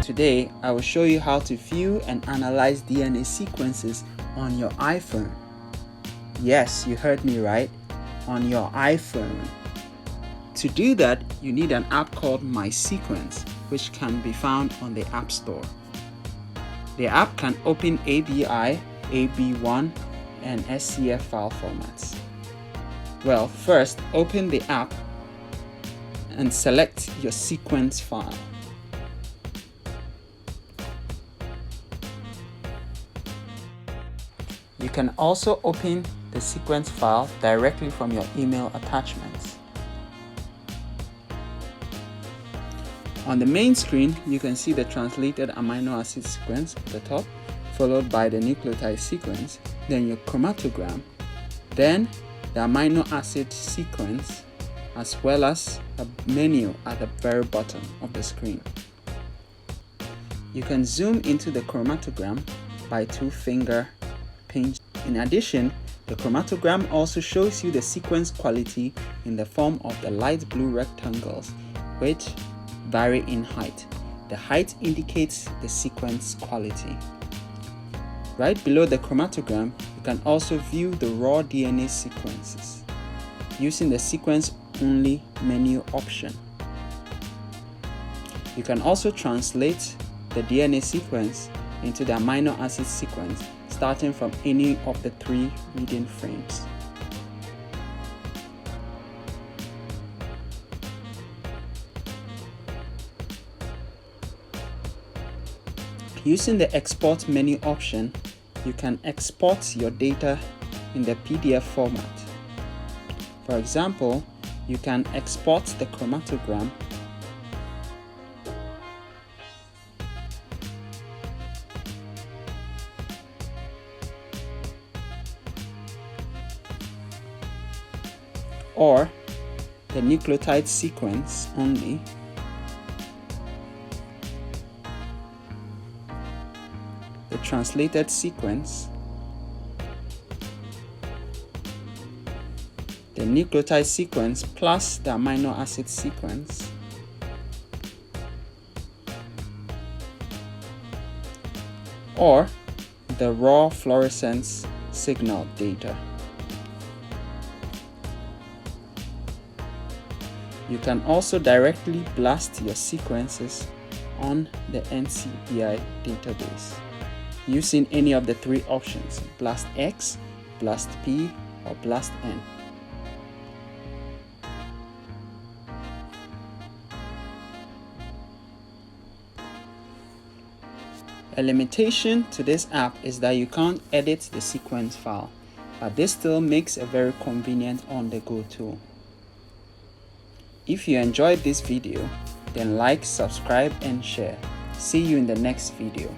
Today, I will show you how to view and analyze DNA sequences on your iPhone. Yes, you heard me right, on your iPhone. To do that, you need an app called MySequence, which can be found on the App Store. The app can open ABI, AB1, and SCF file formats. Well, first, open the app and select your sequence file. You can also open the sequence file directly from your email attachments. On the main screen, you can see the translated amino acid sequence at the top, followed by the nucleotide sequence, then your chromatogram, then the amino acid sequence, as well as a menu at the very bottom of the screen. You can zoom into the chromatogram by two-finger pinch. In addition, the chromatogram also shows you the sequence quality in the form of the light blue rectangles, which vary in height. The height indicates the sequence quality. Right below the chromatogram, you can also view the raw DNA sequences using the sequence only menu option. You can also translate the DNA sequence into the amino acid sequence starting from any of the 3 reading frames. Using the export menu option, you can export your data in the PDF format. For example, you can export the chromatogram or the nucleotide sequence only, the translated sequence, the nucleotide sequence plus the amino acid sequence, or the raw fluorescence signal data. You can also directly blast your sequences on the NCBI database using any of the 3 options: Blast X, Blast P, or Blast N. A limitation to this app is that you can't edit the sequence file, but this still makes a very convenient on-the-go tool. If you enjoyed this video, then like, subscribe, and share. See you in the next video.